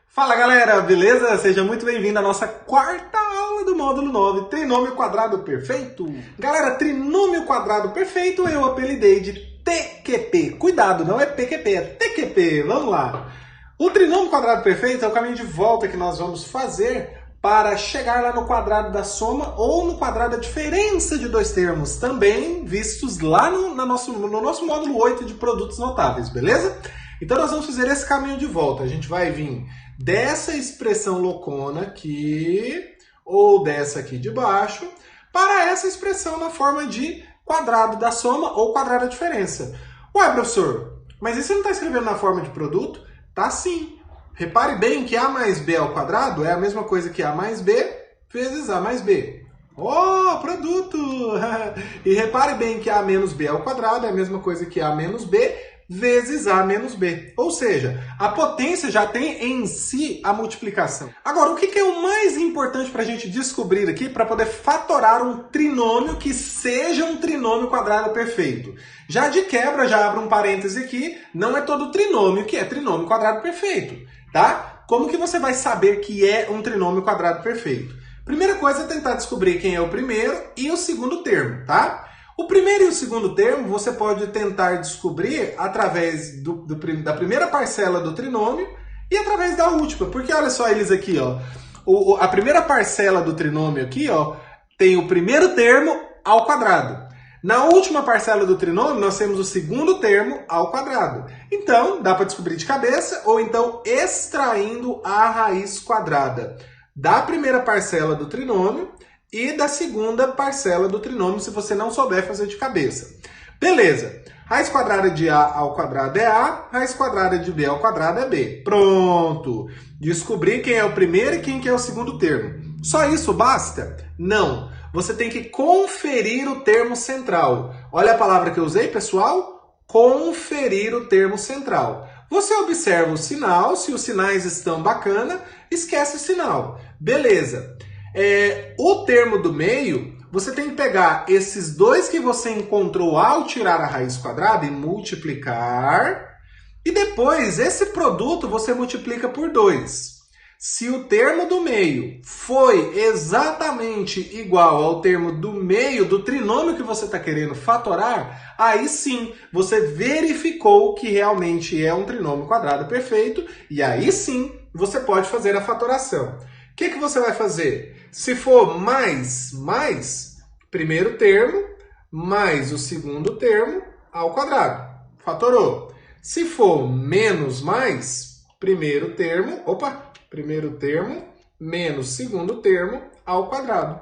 Fala galera, beleza? Seja muito bem-vindo à nossa quarta aula do módulo 9, Trinômio Quadrado Perfeito. Galera, Trinômio Quadrado Perfeito eu apelidei de TQP. Cuidado, não é PQP, é TQP. Vamos lá. O Trinômio Quadrado Perfeito é o caminho de volta que nós vamos fazer para chegar lá no quadrado da soma ou no quadrado da diferença de dois termos, também vistos lá no nosso módulo 8 de produtos notáveis, beleza? Então nós vamos fazer esse caminho de volta. A gente vai vir dessa expressão loucona aqui, ou dessa aqui de baixo, para essa expressão na forma de quadrado da soma ou quadrado da diferença. Ué, professor, mas isso você não está escrevendo na forma de produto? Tá sim. Repare bem que A mais B ao quadrado é a mesma coisa que A mais B vezes A mais B. Oh, produto! E repare bem que A menos B ao quadrado é a mesma coisa que A menos B vezes A menos B. Ou seja, a potência já tem em si a multiplicação. Agora, o que é o mais importante para a gente descobrir aqui para poder fatorar um trinômio que seja um trinômio quadrado perfeito? Já de quebra, já abro um parêntese aqui, não é todo trinômio que é trinômio quadrado perfeito, tá? Como que você vai saber que é um trinômio quadrado perfeito? Primeira coisa é tentar descobrir quem é o primeiro e o segundo termo, tá? O primeiro e o segundo termo você pode tentar descobrir através da primeira parcela do trinômio e através da última. Porque olha só eles aqui, ó. A primeira parcela do trinômio aqui, ó, tem o primeiro termo ao quadrado. Na última parcela do trinômio, nós temos o segundo termo ao quadrado. Então, dá para descobrir de cabeça ou então extraindo a raiz quadrada da primeira parcela do trinômio e da segunda parcela do trinômio, se você não souber fazer de cabeça. Beleza. Raiz quadrada de A ao quadrado é A, raiz quadrada de B ao quadrado é B. Pronto! Descobri quem é o primeiro e quem é o segundo termo. Só isso basta? Não. Você tem que conferir o termo central. Olha a palavra que eu usei, pessoal? Conferir o termo central. Você observa o sinal, se os sinais estão bacana, esquece o sinal. Beleza. O termo do meio, você tem que pegar esses dois que você encontrou ao tirar a raiz quadrada e multiplicar. E depois, esse produto você multiplica por 2. Se o termo do meio foi exatamente igual ao termo do meio do trinômio que você está querendo fatorar, aí sim você verificou que realmente é um trinômio quadrado perfeito e aí sim você pode fazer a fatoração. O que você vai fazer? Se for mais, primeiro termo, mais o segundo termo ao quadrado. Fatorou. Se for menos, primeiro termo, menos segundo termo ao quadrado.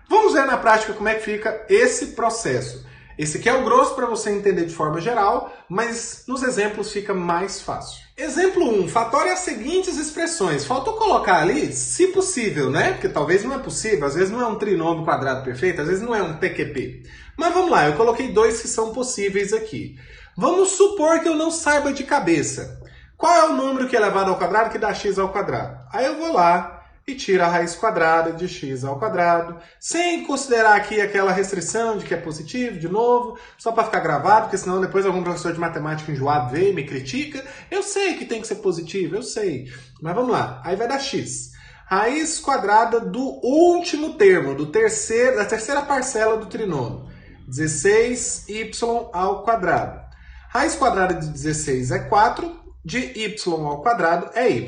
Vamos ver na prática como é que fica esse processo. Esse aqui é o grosso para você entender de forma geral, mas nos exemplos fica mais fácil. Exemplo 1. Fatore as seguintes expressões. Faltou colocar ali, se possível, né? Porque talvez não é possível, às vezes não é um trinômio quadrado perfeito, às vezes não é um TQP. Mas vamos lá, eu coloquei dois que são possíveis aqui. Vamos supor que eu não saiba de cabeça. Qual é o número que é elevado ao quadrado que dá x ao quadrado? Aí eu vou lá e tiro a raiz quadrada de x ao quadrado, sem considerar aqui aquela restrição de que é positivo, de novo, só para ficar gravado, porque senão depois algum professor de matemática enjoado vem e me critica. Eu sei que tem que ser positivo, eu sei. Mas vamos lá, aí vai dar x. Raiz quadrada do último termo, da terceira parcela do trinômio, 16y ao quadrado. Raiz quadrada de 16 é 4, de y ao quadrado é y.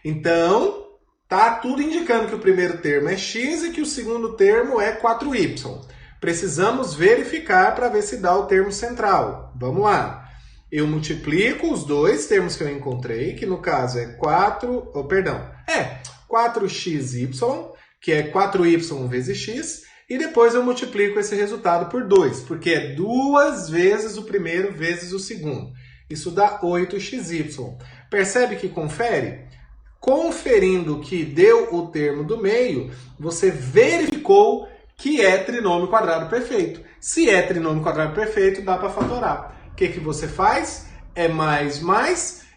Então, tá tudo indicando que o primeiro termo é x e que o segundo termo é 4y. Precisamos verificar para ver se dá o termo central. Vamos lá. Eu multiplico os dois termos que eu encontrei, que no caso é 4xy, que é 4y vezes x, e depois eu multiplico esse resultado por 2, porque é 2 vezes o primeiro vezes o segundo. Isso dá 8xy. Percebe que confere? Conferindo que deu o termo do meio, você verificou que é trinômio quadrado perfeito. Se é trinômio quadrado perfeito, dá para fatorar. O que você faz? É mais,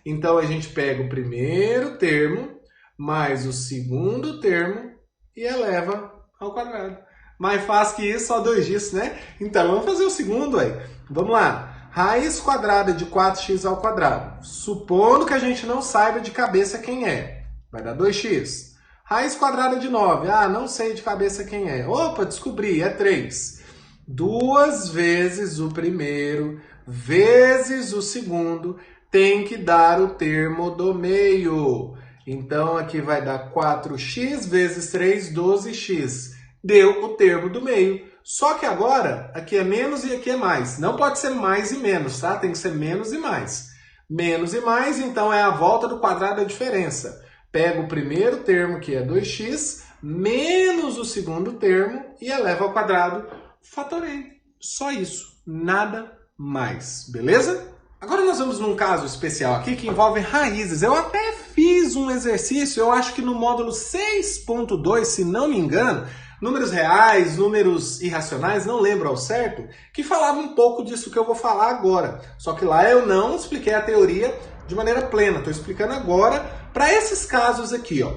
então a gente pega o primeiro termo mais o segundo termo e eleva ao quadrado. Mais fácil que isso, só 2 disso, né? Então vamos fazer o segundo aí. Vamos lá. Raiz quadrada de 4x ao quadrado. Supondo que a gente não saiba de cabeça quem é. vai dar 2x. Raiz quadrada de 9, não sei de cabeça quem é. Opa, descobri, é 3. 2 vezes o primeiro vezes o segundo tem que dar o termo do meio. Então, aqui vai dar 4x vezes 3, 12x. Deu o termo do meio. Só que agora, aqui é menos e aqui é mais. Não pode ser mais e menos, tá? Tem que ser menos e mais. Menos e mais, então, é a volta do quadrado da diferença. Pego o primeiro termo, que é 2x, menos o segundo termo e eleva ao quadrado. Fatorei. Só isso. Nada mais. Beleza? Agora nós vamos num caso especial aqui que envolve raízes. Eu até fiz um exercício, eu acho que no módulo 6.2, se não me engano, números reais, números irracionais, não lembro ao certo, que falava um pouco disso que eu vou falar agora. Só que lá eu não expliquei a teoria de maneira plena. Estou explicando agora para esses casos aqui, ó.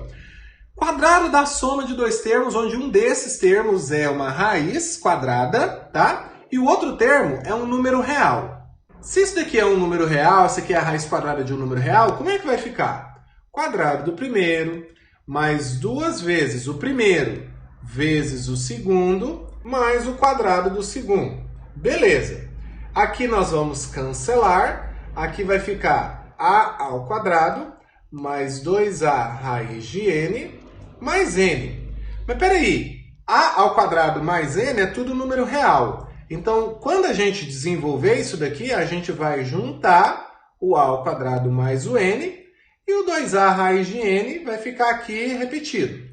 Quadrado da soma de dois termos, onde um desses termos é uma raiz quadrada, tá? E o outro termo é um número real. Se isso daqui é um número real, essa aqui é a raiz quadrada de um número real, como é que vai ficar? Quadrado do primeiro, mais 2 vezes o primeiro, vezes o segundo, mais o quadrado do segundo. Beleza. Aqui nós vamos cancelar. Aqui vai ficar a ao quadrado, mais 2a raiz de n, mais n. Mas peraí, a ao quadrado mais n é tudo número real. Então, quando a gente desenvolver isso daqui, a gente vai juntar o a ao quadrado mais o n, e o 2a raiz de n vai ficar aqui repetido.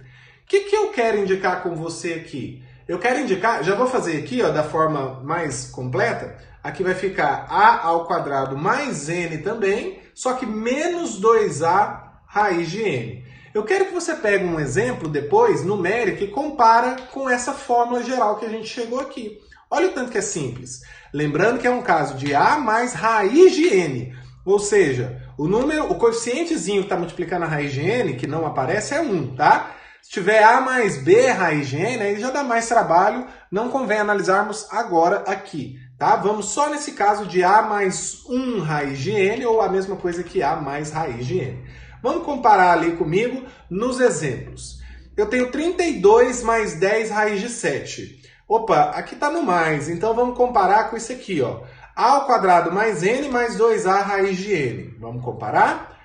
O que eu quero indicar com você aqui? Eu quero indicar, já vou fazer aqui ó, da forma mais completa, aqui vai ficar a ao quadrado mais n também, só que menos 2a raiz de n. Eu quero que você pegue um exemplo depois, numérico, e compara com essa fórmula geral que a gente chegou aqui. Olha o tanto que é simples. Lembrando que é um caso de a mais raiz de n. Ou seja, o coeficientezinho que está multiplicando a raiz de n, que não aparece, é 1, tá? Se tiver a mais b raiz de n, aí já dá mais trabalho, não convém analisarmos agora aqui, tá? Vamos só nesse caso de a mais 1 raiz de n, ou a mesma coisa que a mais raiz de n. Vamos comparar ali comigo nos exemplos. Eu tenho 32 mais 10 raiz de 7. Opa, aqui está no mais, então vamos comparar com isso aqui, ó. A ao quadrado mais n mais 2a raiz de n. Vamos comparar?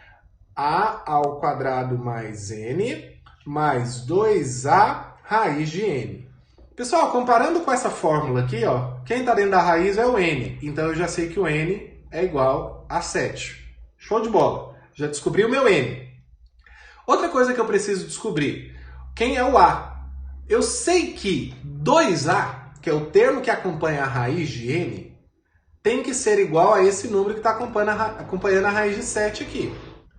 A ao quadrado mais n mais 2a raiz de n. Pessoal, comparando com essa fórmula aqui, ó, quem está dentro da raiz é o n. Então eu já sei que o n é igual a 7. Show de bola! Já descobri o meu n. Outra coisa que eu preciso descobrir, quem é o a? Eu sei que 2a, que é o termo que acompanha a raiz de n, tem que ser igual a esse número que está acompanhando a raiz de 7 aqui.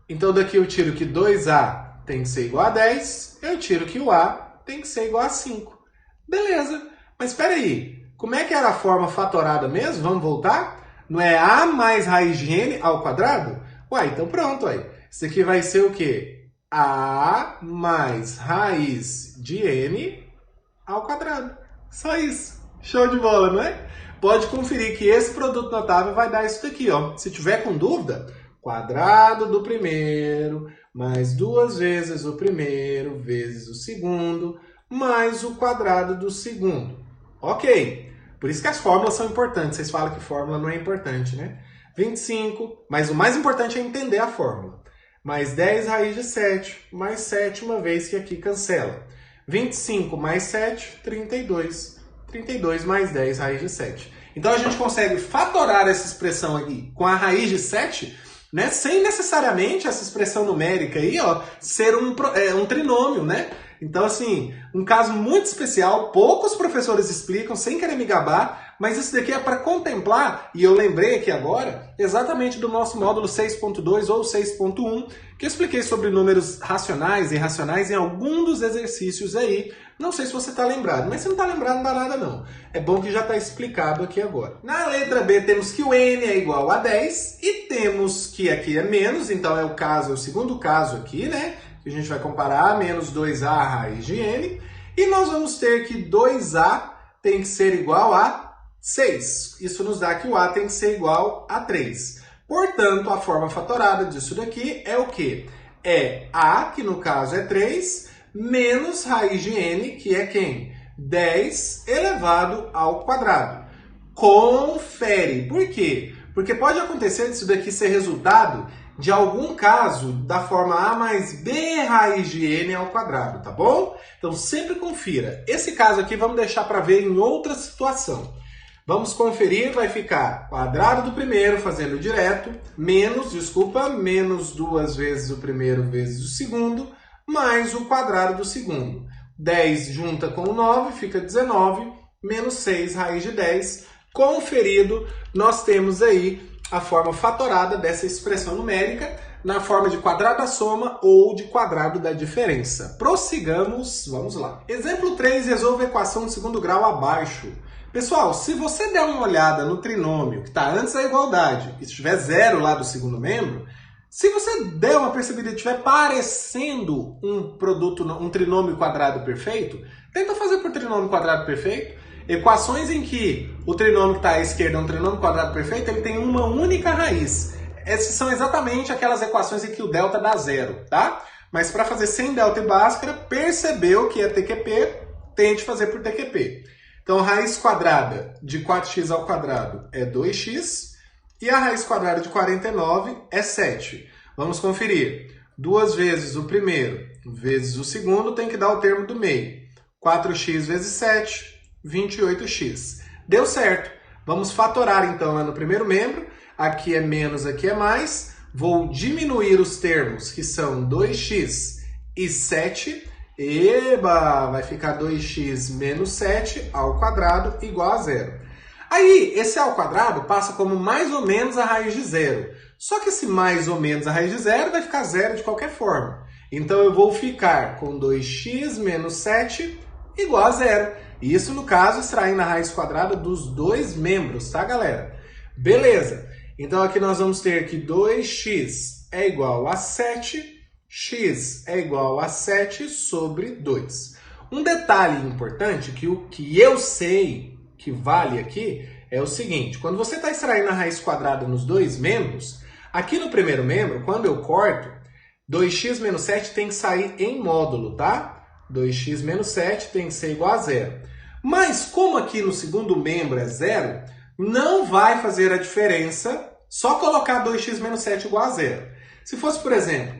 Então daqui eu tiro que 2a tem que ser igual a 10, eu tiro que o a tem que ser igual a 5. Beleza, mas espera aí, como é que era a forma fatorada mesmo? Vamos voltar? Não é a mais raiz de n ao quadrado? Uai, então pronto, aí. Isso aqui vai ser o quê? A mais raiz de n ao quadrado. Só isso. Show de bola, não é? Pode conferir que esse produto notável vai dar isso daqui, ó. Se tiver com dúvida, quadrado do primeiro, mais 2 vezes o primeiro, vezes o segundo, mais o quadrado do segundo. Ok. Por isso que as fórmulas são importantes. Vocês falam que fórmula não é importante, né? 25, mas o mais importante é entender a fórmula. Mais 10 raiz de 7, mais 7, uma vez que aqui cancela. 25 mais 7, 32. 32 mais 10 raiz de 7. Então a gente consegue fatorar essa expressão aqui com a raiz de 7, né, sem necessariamente essa expressão numérica aí, ó, ser um trinômio, né? Então, assim, um caso muito especial, poucos professores explicam, sem querer me gabar, mas isso daqui é para contemplar, e eu lembrei aqui agora, exatamente do nosso módulo 6.2 ou 6.1, que eu expliquei sobre números racionais e irracionais em algum dos exercícios aí. Não sei se você está lembrado, mas se não está lembrado não dá nada não. É bom que já está explicado aqui agora. Na letra B temos que o n é igual a 10 e temos que aqui é menos, então é o segundo caso aqui, né? Que a gente vai comparar menos 2a raiz de n. E nós vamos ter que 2a tem que ser igual a 6. Isso nos dá que o a tem que ser igual a 3. Portanto, a forma fatorada disso daqui é o quê? é a, que no caso é 3, menos raiz de n, que é quem? 10 elevado ao quadrado. Confere. Por quê? Porque pode acontecer disso daqui ser resultado de algum caso da forma a mais b raiz de n ao quadrado, tá bom? Então sempre confira. Esse caso aqui vamos deixar para ver em outra situação. Vamos conferir, vai ficar quadrado do primeiro, fazendo direto, menos 2 vezes o primeiro vezes o segundo, mais o quadrado do segundo. 10 junta com o 9, fica 19, menos 6 raiz de 10. Conferido, nós temos aí a forma fatorada dessa expressão numérica na forma de quadrado da soma ou de quadrado da diferença. Prossigamos, vamos lá. Exemplo 3, resolva a equação de segundo grau abaixo. Pessoal, se você der uma olhada no trinômio que está antes da igualdade e tiver zero lá do segundo membro, se você der uma percebida e estiver parecendo um trinômio quadrado perfeito, tenta fazer por trinômio quadrado perfeito. Equações em que o trinômio que está à esquerda é um trinômio quadrado perfeito, ele tem uma única raiz. Essas são exatamente aquelas equações em que o delta dá zero, tá? Mas para fazer sem delta e bhaskara, percebeu que é TQP, tente fazer por TQP. Então, raiz quadrada de 4x ao quadrado é 2x e a raiz quadrada de 49 é 7. Vamos conferir. 2 vezes o primeiro vezes o segundo tem que dar o termo do meio. 4x vezes 7, 28x. Deu certo. Vamos fatorar então lá no primeiro membro. Aqui é menos, aqui é mais. Vou diminuir os termos, que são 2x e 7. Eba! Vai ficar 2x menos 7 ao quadrado igual a zero. Aí, esse ao quadrado passa como mais ou menos a raiz de zero. Só que esse mais ou menos a raiz de zero vai ficar zero de qualquer forma. Então, eu vou ficar com 2x menos 7 igual a zero. Isso, no caso, extraindo a raiz quadrada dos dois membros, tá, galera? Beleza. Então, aqui nós vamos ter que 2x é igual a 7, x é igual a 7 sobre 2. Um detalhe importante, que o que eu sei que vale aqui, é o seguinte. Quando você está extraindo a raiz quadrada nos dois membros, aqui no primeiro membro, quando eu corto, 2x menos 7 tem que sair em módulo, tá? 2x menos 7 tem que ser igual a zero. Mas como aqui no segundo membro é zero, não vai fazer a diferença só colocar 2x menos 7 igual a zero. Se fosse, por exemplo,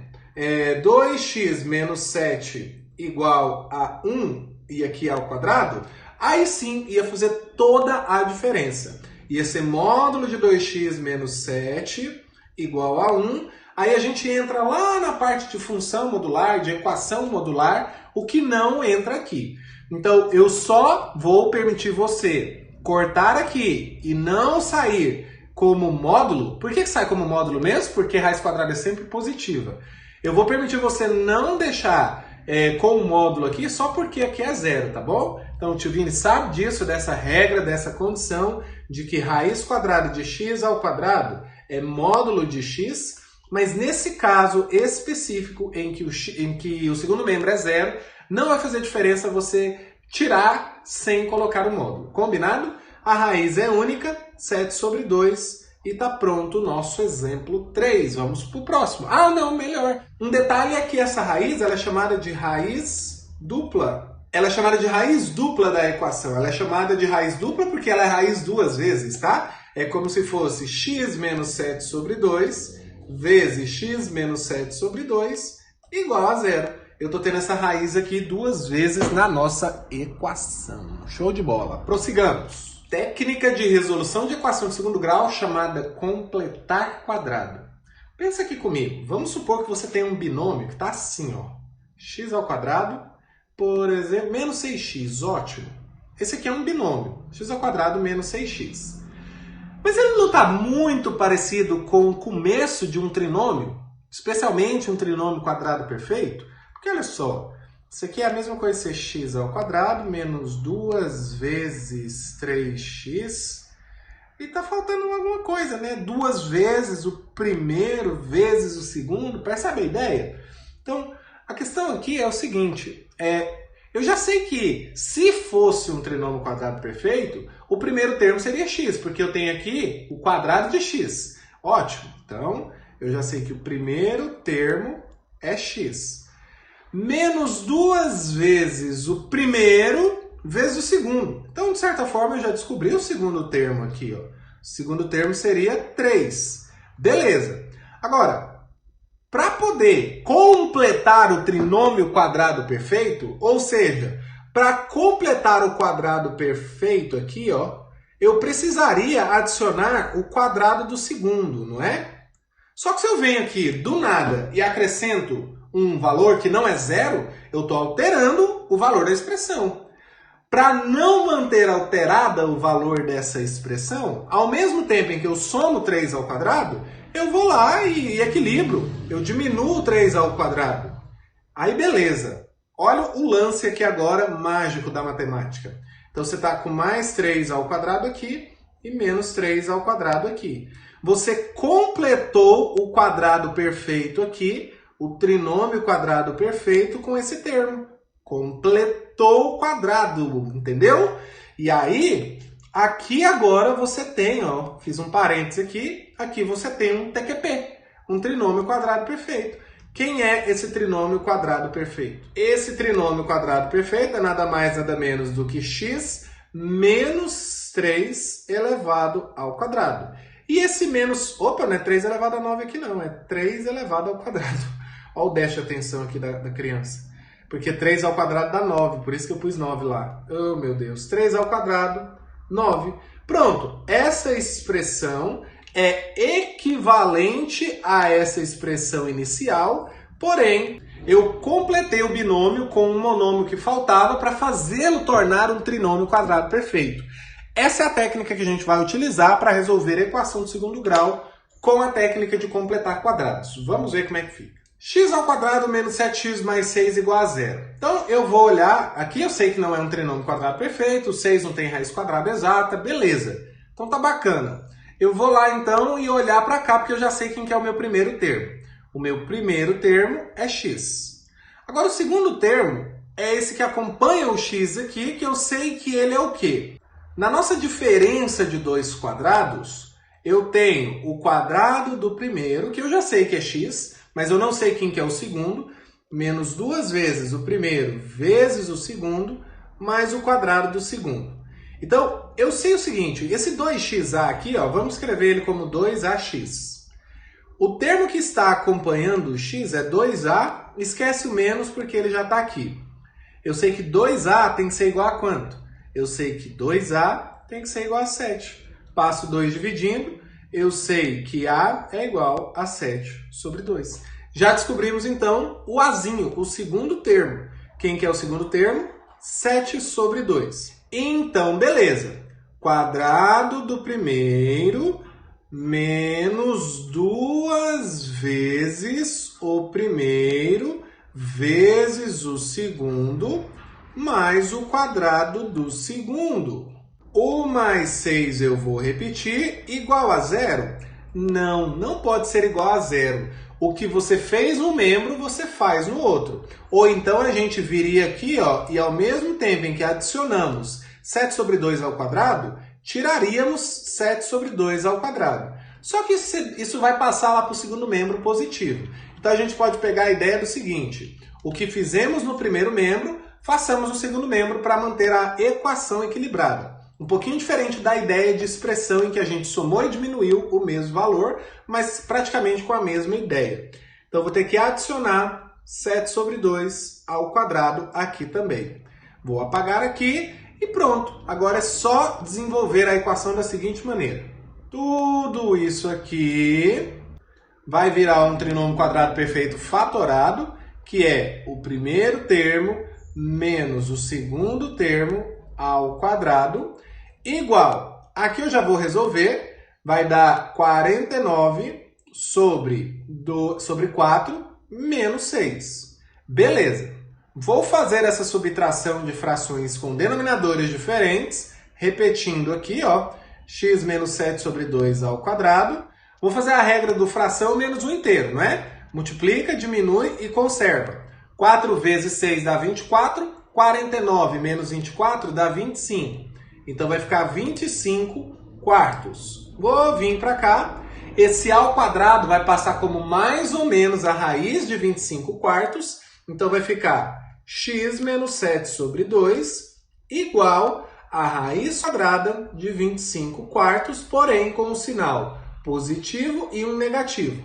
2x menos 7 igual a 1 e aqui ao quadrado, aí sim ia fazer toda a diferença. Ia ser módulo de 2x menos 7 igual a 1. Aí a gente entra lá na parte de função modular, de equação modular, o que não entra aqui. Então, eu só vou permitir você cortar aqui e não sair como módulo. Por que sai como módulo mesmo? Porque raiz quadrada é sempre positiva. Eu vou permitir você não deixar com o módulo aqui só porque aqui é zero, tá bom? Então, o tio Vini sabe disso, dessa regra, dessa condição de que raiz quadrada de x ao quadrado é módulo de x, mas nesse caso específico em que o segundo membro é zero, não vai fazer diferença você tirar sem colocar o módulo. Combinado? A raiz é única, 7 sobre 2, e tá pronto o nosso exemplo 3. Vamos pro próximo. Ah, não, melhor. Um detalhe é que essa raiz ela é chamada de raiz dupla. Ela é chamada de raiz dupla da equação. Ela é chamada de raiz dupla porque ela é raiz duas vezes, tá? É como se fosse x menos 7 sobre 2 vezes x menos 7 sobre 2 igual a zero. Eu estou tendo essa raiz aqui duas vezes na nossa equação. Show de bola. Prossigamos. Técnica de resolução de equação de segundo grau chamada completar quadrado. Pensa aqui comigo. Vamos supor que você tem um binômio que está assim, ó. X ao quadrado, por exemplo, menos 6x. Ótimo. Esse aqui é um binômio. X ao quadrado menos 6x. Mas ele não está muito parecido com o começo de um trinômio? Especialmente um trinômio quadrado perfeito? Porque olha só, isso aqui é a mesma coisa ser x ao quadrado menos 2 vezes 3x. E está faltando alguma coisa, né? 2 vezes o primeiro vezes o segundo. Percebe a ideia? Então, a questão aqui é o seguinte. Eu já sei que se fosse um trinômio quadrado perfeito, o primeiro termo seria x, porque eu tenho aqui o quadrado de x. Ótimo. Então, eu já sei que o primeiro termo é x. Menos 2 vezes o primeiro vezes o segundo. Então, de certa forma, eu já descobri o segundo termo aqui. Ó. O segundo termo seria 3. Beleza. Agora, para poder completar o trinômio quadrado perfeito, ou seja, para completar o quadrado perfeito aqui, ó, eu precisaria adicionar o quadrado do segundo, não é? Só que se eu venho aqui do nada e acrescento um valor que não é zero, eu estou alterando o valor da expressão. Para não manter alterada o valor dessa expressão, ao mesmo tempo em que eu somo 3 ao quadrado, eu vou lá e equilibro. Eu diminuo 3 ao quadrado. Aí beleza. Olha o lance aqui agora mágico da matemática. Então você está com mais 3 ao quadrado aqui e menos 3 ao quadrado aqui. Você completou o quadrado perfeito aqui, o trinômio quadrado perfeito com esse termo. Completou o quadrado, entendeu? E aí, aqui agora você tem, ó, fiz um parênteses aqui você tem um TQP, um trinômio quadrado perfeito. Quem é esse trinômio quadrado perfeito? Esse trinômio quadrado perfeito é nada mais, nada menos do que x menos 3 elevado ao quadrado. E esse menos... Opa, não é 3 elevado a 9 aqui não, é 3 elevado ao quadrado. Olha o déficit de atenção aqui da criança. Porque 3 ao quadrado dá 9, por isso que eu pus 9 lá. Oh, meu Deus. 3 ao quadrado, 9. Pronto, essa expressão é equivalente a essa expressão inicial, porém, eu completei o binômio com um monômio que faltava para fazê-lo tornar um trinômio quadrado perfeito. Essa é a técnica que a gente vai utilizar para resolver a equação do segundo grau com a técnica de completar quadrados. Vamos ver como é que fica. X ao quadrado menos 7x mais 6 igual a 0. Então, eu vou olhar, aqui eu sei que não é um trinômio quadrado perfeito, o 6 não tem raiz quadrada exata, beleza. Então tá bacana. Eu vou lá então e olhar para cá, porque eu já sei quem que é o meu primeiro termo. O meu primeiro termo é x. Agora, o segundo termo é esse que acompanha o x aqui, que eu sei que ele é o quê? Na nossa diferença de dois quadrados, eu tenho o quadrado do primeiro, que eu já sei que é x, mas eu não sei quem que é o segundo, menos 2 vezes o primeiro vezes o segundo, mais o quadrado do segundo. Então, eu sei o seguinte, esse 2xa aqui, ó, vamos escrever ele como 2ax. O termo que está acompanhando o x é 2a, esquece o menos porque ele já está aqui. Eu sei que 2a tem que ser igual a quanto? Eu sei que 2a tem que ser igual a 7. Passo 2 dividindo, eu sei que a é igual a 7 sobre 2. Já descobrimos, então, o azinho, o segundo termo. Quem que é o segundo termo? 7 sobre 2. Então, beleza. Quadrado do primeiro menos 2 vezes o primeiro vezes o segundo mais o quadrado do segundo. O mais 6 eu vou repetir, igual a 0? Não, não pode ser igual a 0. O que você fez no membro, você faz no outro. Ou então a gente viria aqui, ó, e ao mesmo tempo em que adicionamos 7 sobre 2 ao quadrado, tiraríamos 7 sobre 2 ao quadrado. Só que isso vai passar lá para o segundo membro positivo. Então a gente pode pegar a ideia do seguinte: o que fizemos no primeiro membro, façamos no segundo membro para manter a equação equilibrada. Um pouquinho diferente da ideia de expressão em que a gente somou e diminuiu o mesmo valor, mas praticamente com a mesma ideia. Então, vou ter que adicionar 7 sobre 2 ao quadrado aqui também. Vou apagar aqui e pronto. Agora é só desenvolver a equação da seguinte maneira. Tudo isso aqui vai virar um trinômio quadrado perfeito fatorado, que é o primeiro termo menos o segundo termo ao quadrado, igual, aqui eu já vou resolver, vai dar 49 sobre 4 menos 6. Beleza. Vou fazer essa subtração de frações com denominadores diferentes, repetindo aqui, ó, x menos 7 sobre 2 ao quadrado. Vou fazer a regra do fração menos 1 inteiro, não é? Multiplica, diminui e conserva. 4 vezes 6 dá 24, 49 menos 24 dá 25. Então vai ficar 25 quartos. Vou vir para cá Esse A ao quadrado vai passar como mais ou menos a raiz de 25 quartos. Então vai ficar x menos 7 sobre 2 igual a raiz quadrada de 25 quartos, porém com um sinal positivo e um negativo.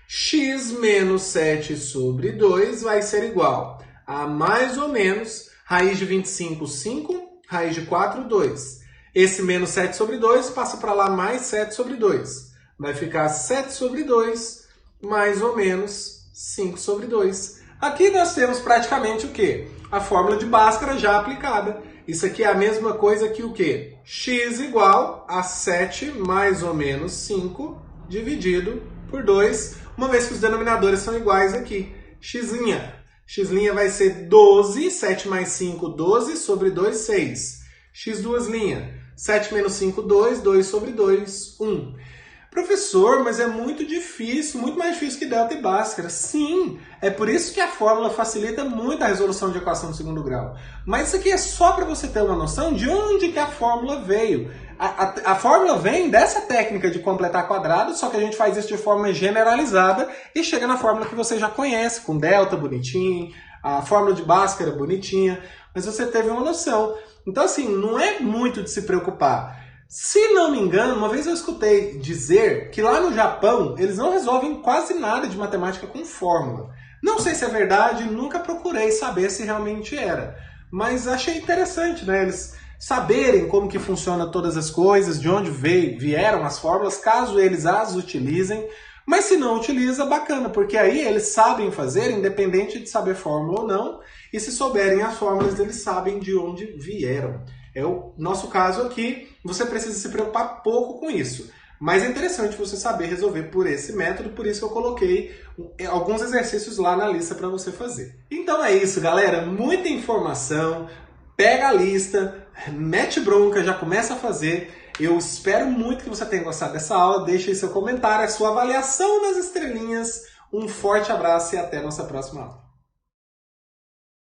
X menos 7 sobre 2 vai ser igual a mais ou menos raiz de 25, 5, raiz de 4, 2. Esse menos 7 sobre 2 passa para lá mais 7 sobre 2. Vai ficar 7 sobre 2 mais ou menos 5 sobre 2. Aqui nós temos praticamente o quê? A fórmula de Bhaskara já aplicada. Isso aqui é a mesma coisa que o quê? X igual a 7 mais ou menos 5 dividido por 2, uma vez que os denominadores são iguais aqui. X' vai ser 12, 7 mais 5, 12 sobre 2, 6. X duas linhas, 7 menos 5, 2, 2 sobre 2, 1. Professor, mas é muito difícil, muito mais difícil que delta e Bhaskara. Sim, é por isso que a fórmula facilita muito a resolução de equação de segundo grau. Mas isso aqui é só para você ter uma noção de onde que a fórmula veio. A fórmula vem dessa técnica de completar quadrados, só que a gente faz isso de forma generalizada e chega na fórmula que você já conhece, com delta bonitinho, a fórmula de Bhaskara bonitinha, mas você teve uma noção. Então assim, não é muito de se preocupar. Se não me engano, uma vez eu escutei dizer que lá no Japão eles não resolvem quase nada de matemática com fórmula. Não sei se é verdade, nunca procurei saber se realmente era. Mas achei interessante, né? Eles saberem como que funciona todas as coisas, de onde vieram as fórmulas, caso eles as utilizem. Mas se não utiliza, bacana, porque aí eles sabem fazer, independente de saber fórmula ou não. E se souberem as fórmulas, eles sabem de onde vieram. É o nosso caso aqui, você precisa se preocupar pouco com isso. Mas é interessante você saber resolver por esse método, por isso que eu coloquei alguns exercícios lá na lista para você fazer. Então é isso, galera. Muita informação. Pega a lista, mete bronca, já começa a fazer. Eu espero muito que você tenha gostado dessa aula. Deixe aí seu comentário, a sua avaliação nas estrelinhas. Um forte abraço e até a nossa próxima aula.